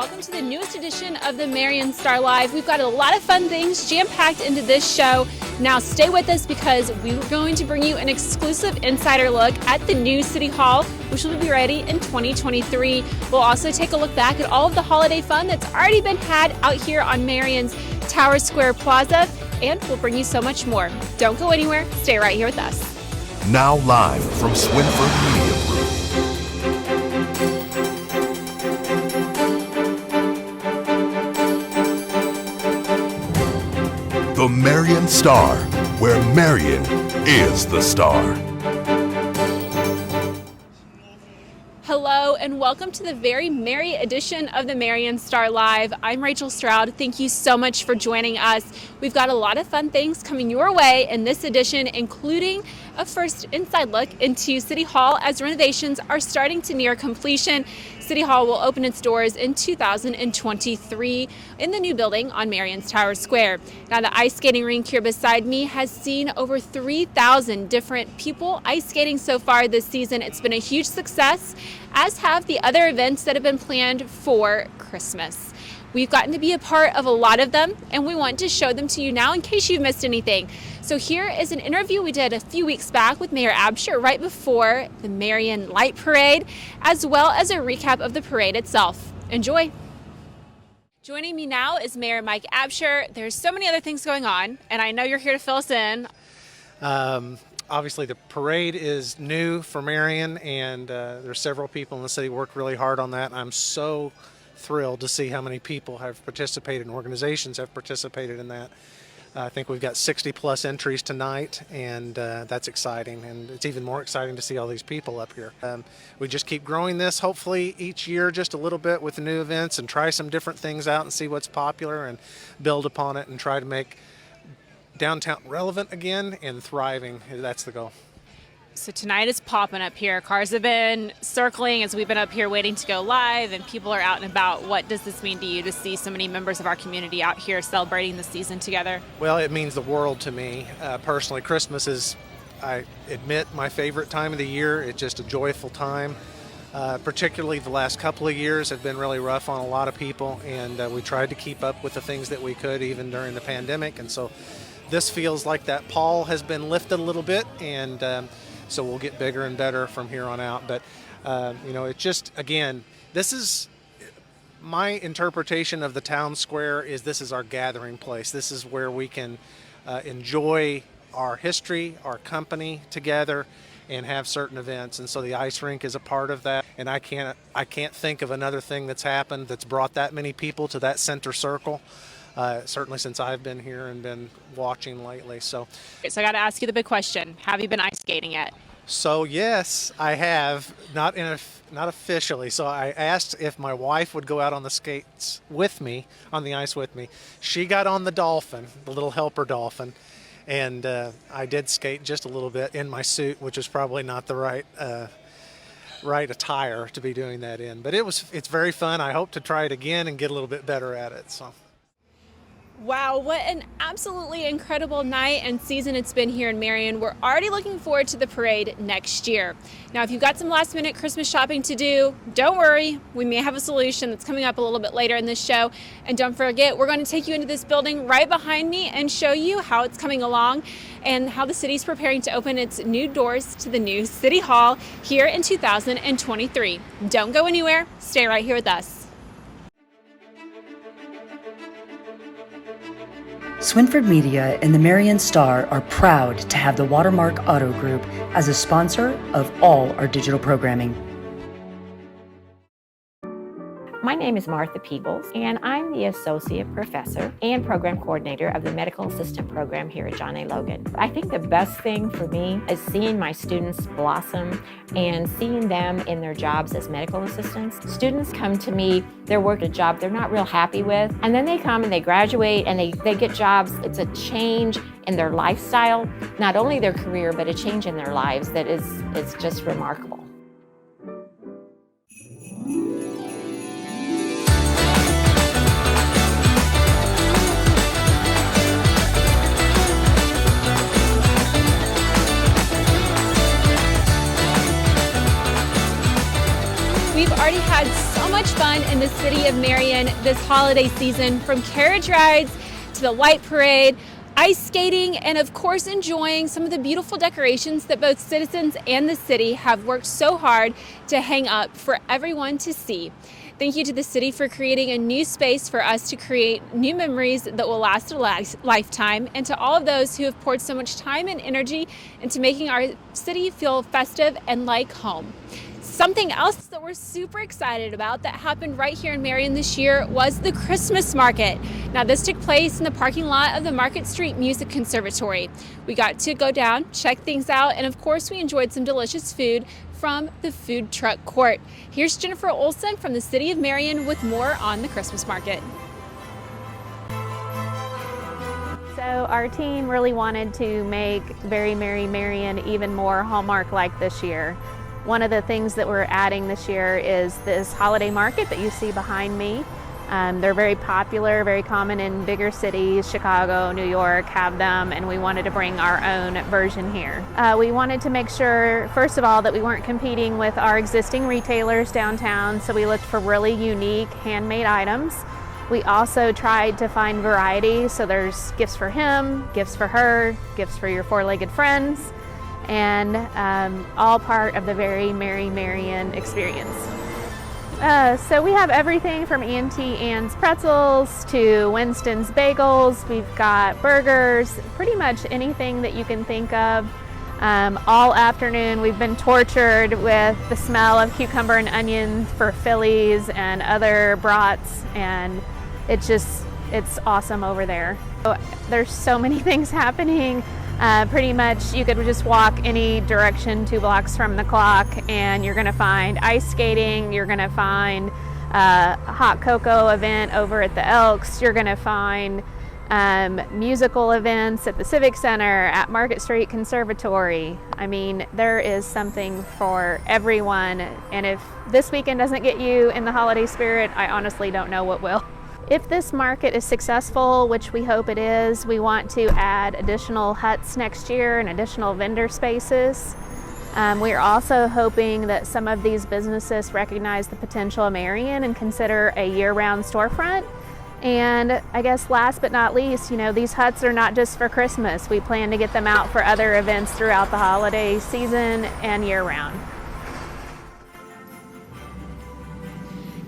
welcome to the newest edition of the Marion Star Live. We've got a lot of fun things jam-packed into this show. Now stay with us because we're going to bring you an exclusive insider look at the new City Hall, which will be ready in 2023. We'll also take a look back at all of the holiday fun that's already been had out here on Marion's Tower Square Plaza, and we'll bring you so much more. Don't go anywhere. Stay right here with us. Now live from Swinford Media Group. The Marion Star, where Marion is the star. Hello and welcome to the very merry edition of the Marion Star Live. I'm Rachel Stroud. Thank you so much for joining us. We've got a lot of fun things coming your way in this edition, including a first inside look into City Hall as renovations are starting to near completion. City Hall will open its doors in 2023 in the new building on Marion's Tower Square. Now, the ice skating rink here beside me has seen over 3,000 different people ice skating so far this season. It's been a huge success, as have the other events that have been planned for Christmas. We've gotten to be a part of a lot of them, and we want to show them to you now in case you've missed anything. So here is an interview we did a few weeks back with Mayor Absher right before the Marion Light Parade, as well as a recap of the parade itself. Enjoy. Joining me now is Mayor Mike Absher. There's so many other things going on, and I know you're here to fill us in. Obviously, the parade is new for Marion, and there's several people in the city worked really hard on that. I'm so thrilled to see how many people have participated and organizations have participated in that. I think we've got 60 plus entries tonight, and that's exciting, and it's even more exciting to see all these people up here. We just keep growing this, hopefully each year just a little bit with the new events, and try some different things out and see what's popular and build upon it and try to make downtown relevant again and thriving. That's the goal. So tonight is popping up here. Cars have been circling as we've been up here waiting to go live, and people are out and about. What does this mean to you to see so many members of our community out here celebrating the season together? Well, it means the world to me. Personally, Christmas is, I admit, my favorite time of the year. It's just a joyful time. Particularly the last couple of years have been really rough on a lot of people, and we tried to keep up with the things that we could even during the pandemic. And so this feels like that pall has been lifted a little bit, and so we'll get bigger and better from here on out. But, it's just, again, this is my interpretation of the town square is this is our gathering place. This is where we can enjoy our history, our company together, and have certain events. And so the ice rink is a part of that. And I can't think of another thing that's happened that's brought that many people to that center circle. Certainly since I've been here and been watching lately. So I got to ask you the big question. Have you been ice skating yet? So yes, I have, not officially. So I asked if my wife would go out on the skates with me, on the ice with me. She got on the dolphin, the little helper dolphin, and I did skate just a little bit in my suit, which is probably not the right attire to be doing that in. But it's very fun. I hope to try it again and get a little bit better at it. So. Wow, what an absolutely incredible night and season it's been here in Marion. We're already looking forward to the parade next year. Now, if you've got some last minute Christmas shopping to do, don't worry. We may have a solution that's coming up a little bit later in this show. And don't forget, we're going to take you into this building right behind me and show you how it's coming along and how the city's preparing to open its new doors to the new City Hall here in 2023. Don't go anywhere. Stay right here with us. Swinford Media and the Marion Star are proud to have the Watermark Auto Group as a sponsor of all our digital programming. My name is Martha Peebles, and I'm the Associate Professor and Program Coordinator of the Medical Assistant Program here at John A. Logan. I think the best thing for me is seeing my students blossom and seeing them in their jobs as medical assistants. Students come to me, they're working a job they're not real happy with, and then they come and they graduate and they get jobs. It's a change in their lifestyle, not only their career, but a change in their lives that is just remarkable. We've already had so much fun in the city of Marion this holiday season, from carriage rides to the light parade, ice skating, and of course enjoying some of the beautiful decorations that both citizens and the city have worked so hard to hang up for everyone to see. Thank you to the city for creating a new space for us to create new memories that will last a lifetime, and to all of those who have poured so much time and energy into making our city feel festive and like home. Something else that we're super excited about that happened right here in Marion this year was the Christmas market. Now, this took place in the parking lot of the Market Street Music Conservatory. We got to go down, check things out, and of course we enjoyed some delicious food from the food truck court. Here's Jennifer Olson from the city of Marion with more on the Christmas market. So our team really wanted to make Very Merry Marion even more Hallmark-like this year. One of the things that we're adding this year is this holiday market that you see behind me. They're very popular, very common in bigger cities. Chicago, New York have them, and we wanted to bring our own version here. We wanted to make sure, first of all, that we weren't competing with our existing retailers downtown, so we looked for really unique handmade items. We also tried to find variety, so there's gifts for him, gifts for her, gifts for your four-legged friends, and all part of the Very Merry Marion experience. So we have everything from Auntie Anne's pretzels to Winston's bagels. We've got burgers, pretty much anything that you can think of. All afternoon we've been tortured with the smell of cucumber and onion for Phillies and other brats, and it's awesome over there. So there's so many things happening. Pretty much you could just walk any direction 2 blocks from the clock and you're gonna find ice skating, you're gonna find a hot cocoa event over at the Elks, you're gonna find musical events at the Civic Center, at Market Street Conservatory. I mean, there is something for everyone, and if this weekend doesn't get you in the holiday spirit, I honestly don't know what will. If this market is successful, which we hope it is, we want to add additional huts next year and additional vendor spaces. We're also hoping that some of these businesses recognize the potential of Marion and consider a year-round storefront. And I guess last but not least, these huts are not just for Christmas. We plan to get them out for other events throughout the holiday season and year-round.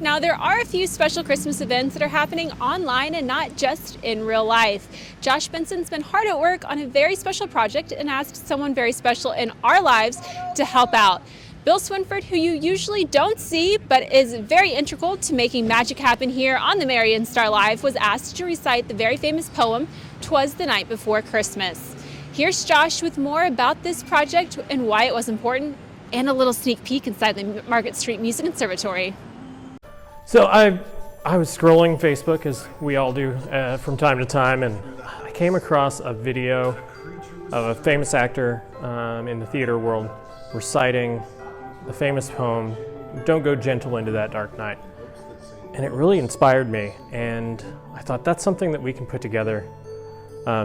Now, there are a few special Christmas events that are happening online and not just in real life. Josh Benson's been hard at work on a very special project and asked someone very special in our lives to help out. Bill Swinford, who you usually don't see but is very integral to making magic happen here on the Marion Star Live, was asked to recite the very famous poem, "'Twas the Night Before Christmas." Here's Josh with more about this project and why it was important, and a little sneak peek inside the Market Street Music Conservatory. So I was scrolling Facebook, as we all do from time to time, and I came across a video of a famous actor in the theater world reciting the famous poem, "Don't Go Gentle into That Dark Night." And it really inspired me, and I thought that's something that we can put together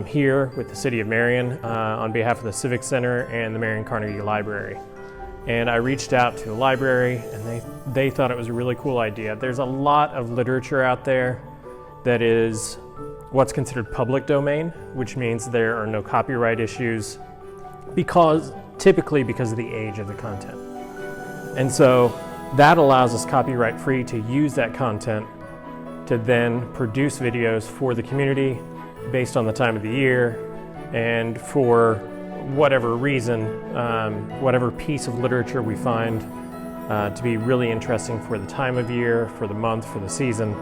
here with the City of Marion on behalf of the Civic Center and the Marion Carnegie Library. And I reached out to the library, and they thought it was a really cool idea. There's a lot of literature out there that is what's considered public domain, which means there are no copyright issues typically because of the age of the content. And so that allows us copyright free to use that content to then produce videos for the community based on the time of the year and for whatever reason, whatever piece of literature we find to be really interesting for the time of year, for the month, for the season.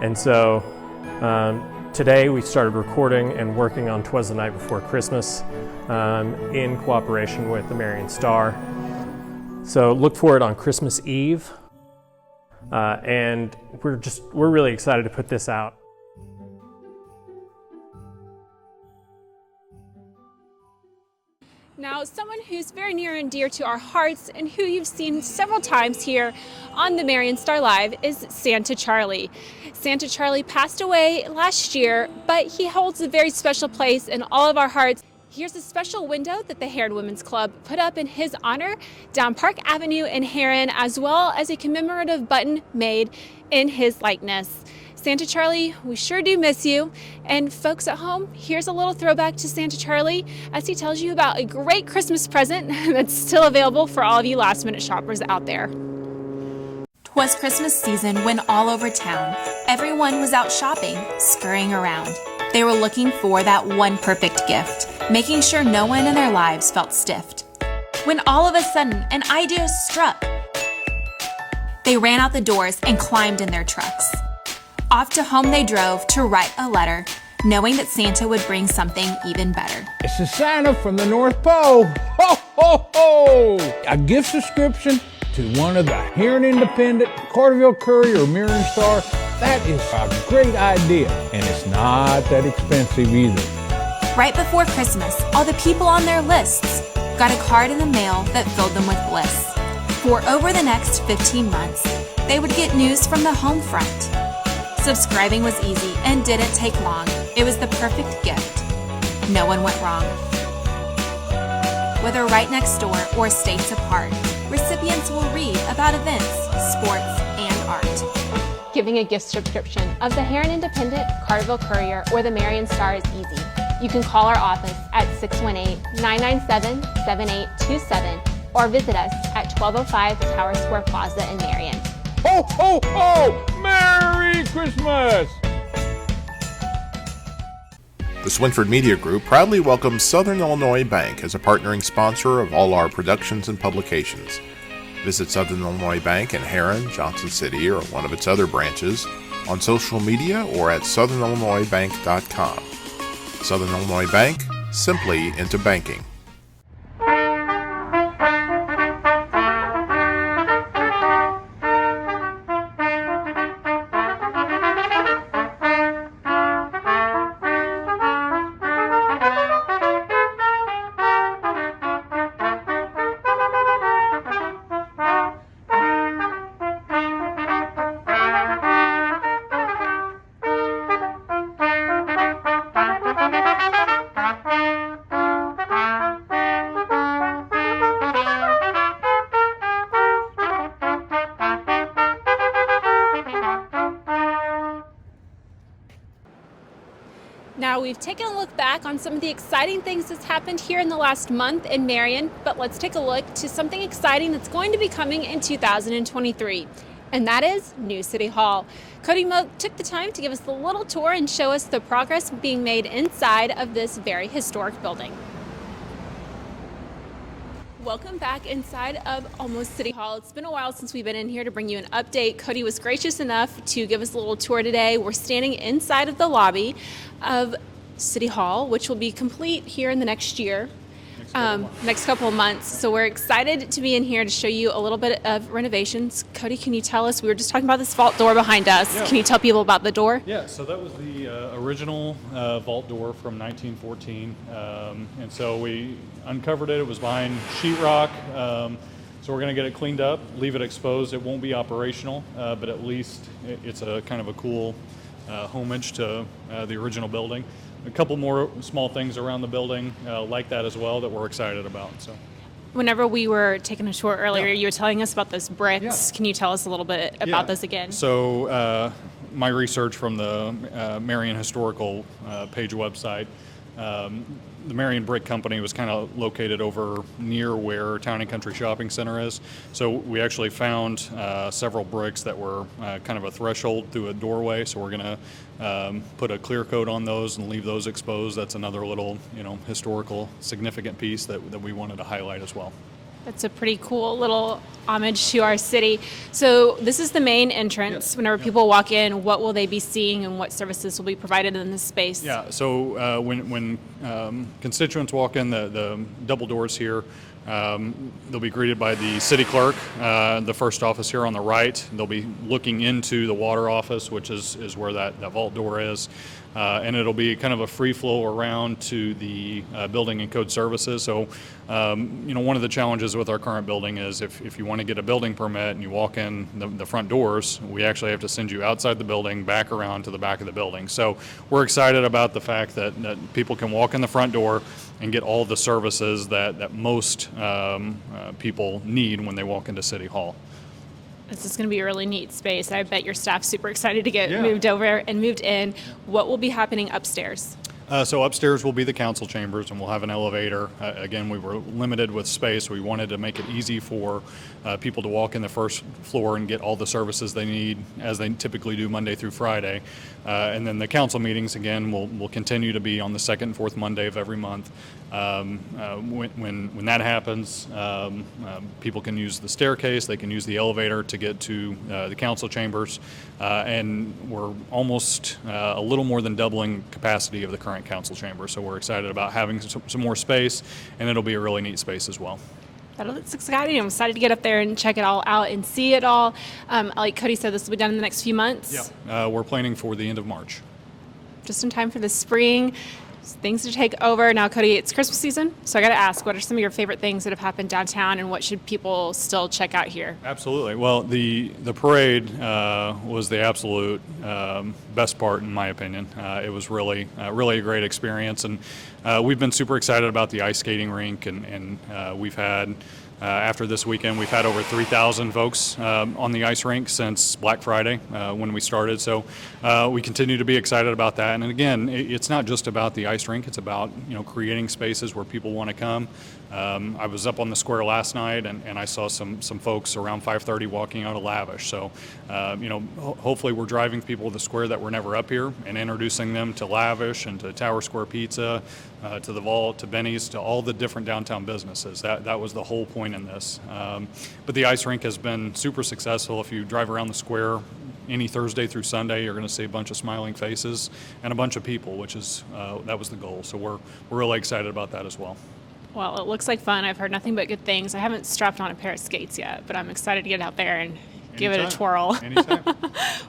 And so today we started recording and working on "'Twas the Night Before Christmas" in cooperation with the Marion Star. So look for it on Christmas Eve, and we're really excited to put this out. Now, someone who's very near and dear to our hearts and who you've seen several times here on the Marion Star Live is Santa Charlie. Santa Charlie passed away last year, but he holds a very special place in all of our hearts. Here's a special window that the Heron Women's Club put up in his honor down Park Avenue in Heron, as well as a commemorative button made in his likeness. Santa Charlie, we sure do miss you. And folks at home, here's a little throwback to Santa Charlie as he tells you about a great Christmas present that's still available for all of you last-minute shoppers out there. 'Twas Christmas season when all over town, everyone was out shopping, scurrying around. They were looking for that one perfect gift, making sure no one in their lives felt stiffed. When all of a sudden, an idea struck. They ran out the doors and climbed in their trucks. Off to home they drove to write a letter, knowing that Santa would bring something even better. It's a Santa from the North Pole. Ho, ho, ho! A gift subscription to one of the Heron Independent, Carterville Courier, or Marion Star. That is a great idea, and it's not that expensive either. Right before Christmas, all the people on their lists got a card in the mail that filled them with bliss. For over the next 15 months, they would get news from the home front. Subscribing was easy and didn't take long. It was the perfect gift. No one went wrong. Whether right next door or states apart, recipients will read about events, sports, and art. Giving a gift subscription of the Heron Independent, Carterville Courier, or the Marion Star is easy. You can call our office at 618-997-7827 or visit us at 1205 Tower Square Plaza in Marion. Ho, ho, ho! Merry Christmas! The Swinford Media Group proudly welcomes Southern Illinois Bank as a partnering sponsor of all our productions and publications. Visit Southern Illinois Bank in Heron, Johnson City, or one of its other branches, on social media or at southernillinoisbank.com. Southern Illinois Bank, simply into banking. Now, we've taken a look back on some of the exciting things that's happened here in the last month in Marion, but let's take a look to something exciting that's going to be coming in 2023, and that is New City Hall. Cody Moak took the time to give us a little tour and show us the progress being made inside of this very historic building. Welcome back inside of Almost City Hall. It's been a while since we've been in here to bring you an update. Cody was gracious enough to give us a little tour today. We're standing inside of the lobby of City Hall, which will be complete here in the next year, next couple of months. So we're excited to be in here to show you a little bit of renovations. Cody, can you tell us, we were just talking about this vault door behind us. Yeah. Can you tell people about the door? Yeah, so that was the original vault door from 1914. And so we uncovered it. It was behind sheetrock. So we're going to get it cleaned up, leave it exposed. It won't be operational, but at least it's a kind of a cool homage to the original building. A couple more small things around the building like that as well that we're excited about. So, whenever we were taking a tour earlier, you were telling us about those bricks. Yeah. Can you tell us a little bit about those again? So my research from the Marion Historical page website, the Marion Brick Company was kind of located over near where Town and Country Shopping Center is. So we actually found several bricks that were kind of a threshold through a doorway. So we're going to put a clear coat on those and leave those exposed. That's another little, historical significant piece that we wanted to highlight as well. That's a pretty cool little homage to our city. So this is the main entrance. Whenever people walk in, what will they be seeing and what services will be provided in this space? Yeah, so when constituents walk in the double doors here, they'll be greeted by the city clerk, the first office here on the right. They'll be looking into the water office, which is where that vault door is. and it'll be kind of a free flow around to the building and code services. So, one of the challenges with our current building is if you want to get a building permit and you walk in the front doors, we actually have to send you outside the building, back around to the back of the building. So we're excited about the fact that people can walk in the front door and get all the services that most people need when they walk into City Hall. This is going to be a really neat space. I bet your staff's super excited to get moved over and moved in. What will be happening upstairs? So upstairs will be the council chambers, and we'll have an elevator. Again, we were limited with space. We wanted to make it easy for people to walk in the first floor and get all the services they need, as they typically do Monday through Friday. And then the council meetings, again, will continue to be on the second and fourth Monday of every month. When that happens, people can use the staircase, they can use the elevator to get to the council chambers, and we're almost a little more than doubling capacity of the current council chamber. So we're excited about having some more space, and it'll be a really neat space as well. That looks exciting. I'm excited to get up there and check it all out and see it all. Like Cody said, this will be done in the next few months. Yeah, we're planning for the end of March. Just in time for the spring. Things to take over. Now, Cody, it's Christmas season, so I got to ask, what are some of your favorite things that have happened downtown, and what should people still check out here? Absolutely. Well, the parade was the absolute best part, in my opinion. It was really a great experience, and we've been super excited about the ice skating rink, and we've had after this weekend, we've had over 3,000 folks on the ice rink since Black Friday when we started. So we continue to be excited about that. And again, it's not just about the ice rink. It's about creating spaces where people want to come. I was up on the square last night, and I saw some folks around 5:30 walking out of Lavish. So hopefully we're driving people to the square that were never up here and introducing them to Lavish and to Tower Square Pizza, to the Vault, to Benny's, to all the different downtown businesses. That was the whole point in this. But the ice rink has been super successful. If you drive around the square any Thursday through Sunday, you're going to see a bunch of smiling faces and a bunch of people, which is that was the goal. So we're really excited about that as well. Well, it looks like fun. I've heard nothing but good things. I haven't strapped on a pair of skates yet, but I'm excited to get out there and give it a twirl. Anytime.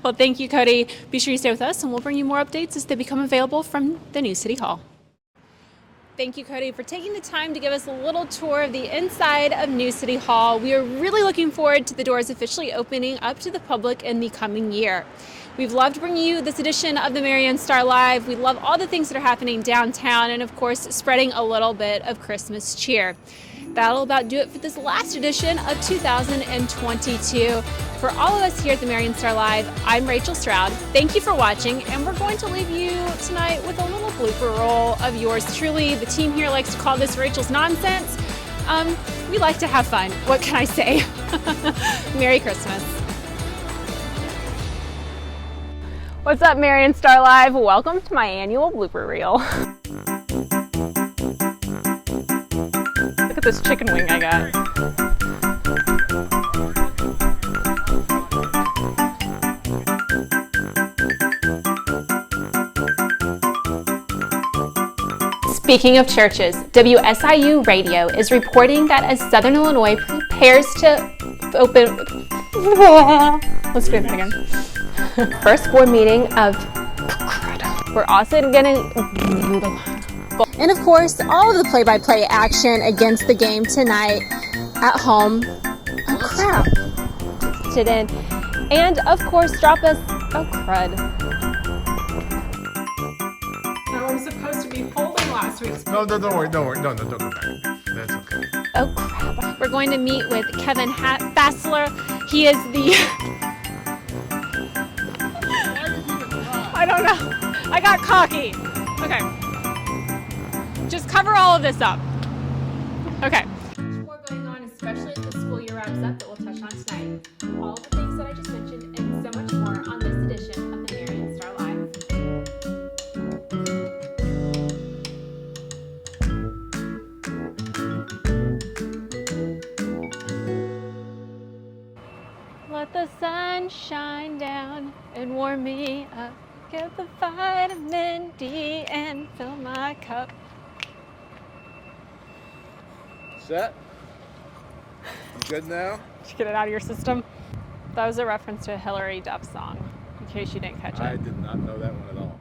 Well, thank you, Cody. Be sure you stay with us, and we'll bring you more updates as they become available from the new City Hall. Thank you, Cody, for taking the time to give us a little tour of the inside of New City Hall. We are really looking forward to the doors officially opening up to the public in the coming year. We've loved bringing you this edition of the Marion Star Live. We love all the things that are happening downtown and, of course, spreading a little bit of Christmas cheer. That'll about do it for this last edition of 2022. For all of us here at the Marion Star Live, I'm Rachel Stroud. Thank you for watching, and we're going to leave you tonight with a little blooper roll of yours truly. The team here likes to call this Rachel's Nonsense. We like to have fun. What can I say? Merry Christmas. What's up, Marion Star Live? Welcome to my annual blooper reel. Look at this chicken wing I got. Speaking of churches, WSIU Radio is reporting that as Southern Illinois prepares to open... Let's do it again. First board meeting of... We're also getting... And of course, all of the play-by-play action against the game tonight at home. Oh crap. It in. And of course, drop us... Oh crud. I was supposed to be holding last week's... No, don't worry. No, don't go back. That's okay. Oh crap. We're going to meet with Kevin Fassler. He is the... I don't know. I got cocky. Okay. Just cover all of this up. Okay. Much more going on, especially as the school year wraps up, that we'll touch on tonight. All of the things that I just mentioned and so much more on this edition of the Marion Star Live. Let the sun shine down and warm me up. Get the vitamin D and fill my cup. Set? You good now? Did you get it out of your system? That was a reference to a Hillary Duff song, in case you didn't catch it. I did not know that one at all.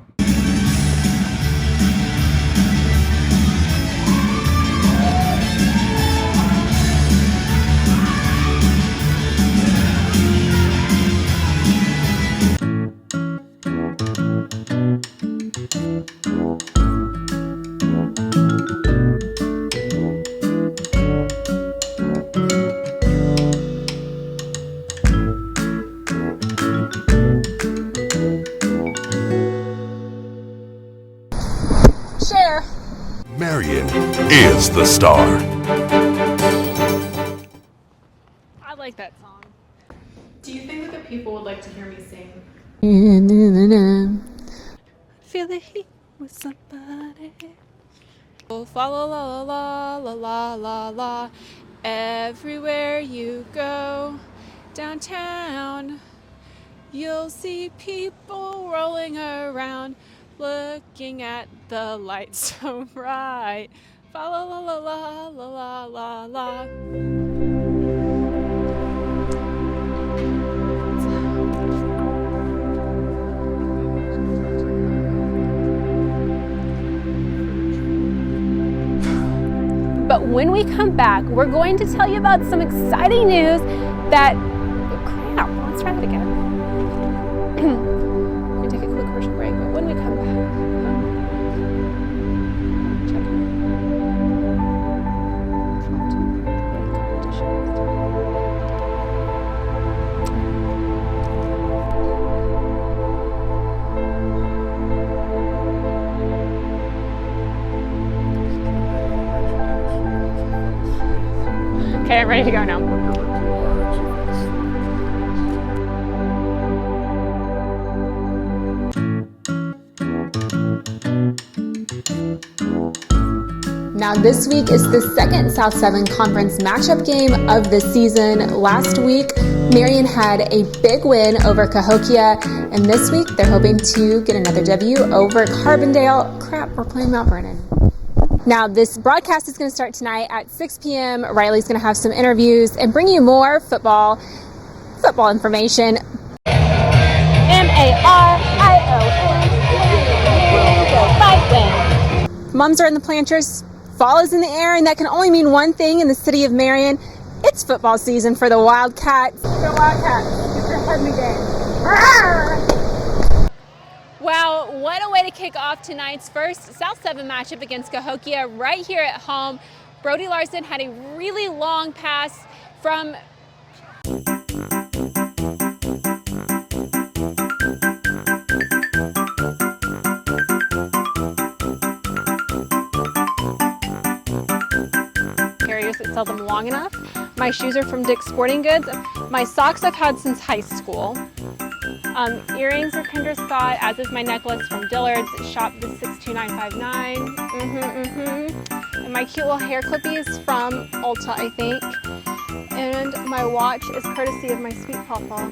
is the star. I like that song. Do you think that the people would like to hear me sing? Feel the heat with somebody. Oh, fa la la la la la la la. Everywhere you go downtown, you'll see people rolling around, looking at the lights so bright. Fa la la la la la la la la. But when we come back, we're going to tell you about some exciting news that, crap, let's try that again. We're going to take a quick commercial break, but when we come back, okay, I'm ready to go now. Now this week is the second South 7 Conference matchup game of the season. Last week, Marion had a big win over Cahokia, and this week they're hoping to get another W over Carbondale. Crap, we're playing Mount Vernon. Now, this broadcast is going to start tonight at 6 p.m. Riley's going to have some interviews and bring you more football information. Marion. Mums are in the planters. Fall is in the air, and that can only mean one thing in the city of Marion. It's football season for the Wildcats. The Wildcats, get your head in the game. Wow, what a way to kick off tonight's first South 7 matchup against Cahokia right here at home. Brody Larson had a really long pass from carriers that sell them long enough. My shoes are from Dick's Sporting Goods. My socks I've had since high school. Earrings are Kendra Scott, as is my necklace from Dillard's. Shop the 62959. And my cute little hair clippies from Ulta, I think. And my watch is courtesy of my sweet pawpaw.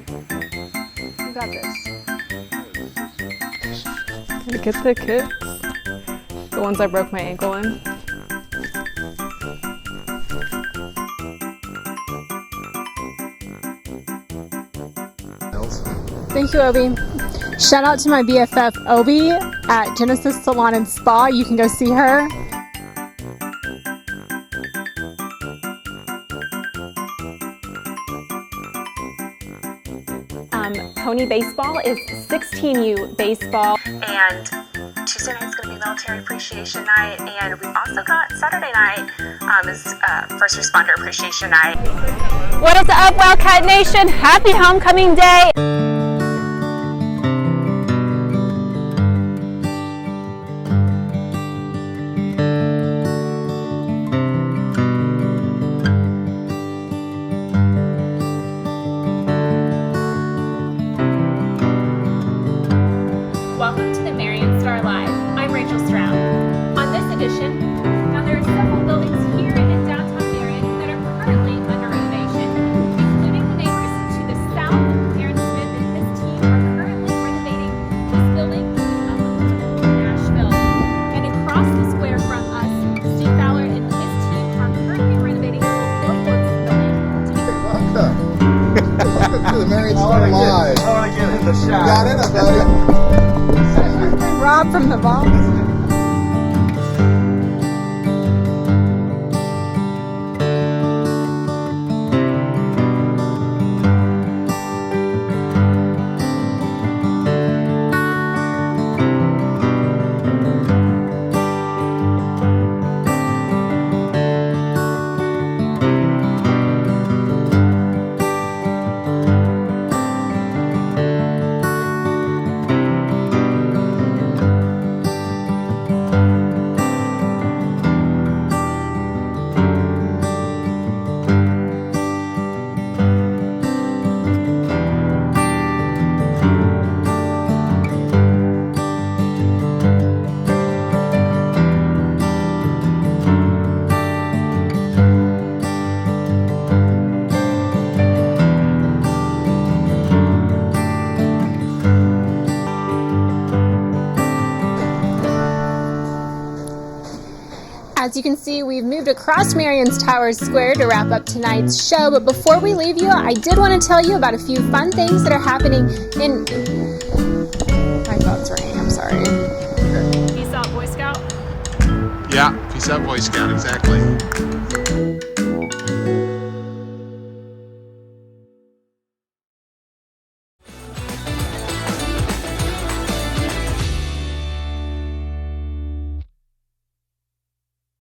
You got this. Gotta get the kicks. The ones I broke my ankle in. Thank you, Obi. Shout out to my BFF, Obi, at Genesis Salon and Spa. You can go see her. Pony Baseball is 16U Baseball. And Tuesday night's going to be Military Appreciation Night. And we've also got Saturday night is First Responder Appreciation Night. What is up, Wildcat Nation? Happy Homecoming Day! Welcome to the Marion Star Live. I'm Rachel Stroud. On this edition, now there are several buildings here in downtown Marion that are currently under renovation, including the neighbors to the south. Aaron Smith and his team are currently renovating this building in Nashville. And across the square from us, Steve Fowler and his team are currently renovating the Lowe's building to be Welcome to the Marion Star Live. I want to get in the shot. Got in it, buddy. Rob from the vault. As you can see, we've moved across Marion's Tower Square to wrap up tonight's show, but before we leave you, I did want to tell you about a few fun things that are happening in... My phone's ringing, I'm sorry. Peace out, Boy Scout. Yeah, peace out, Boy Scout, exactly.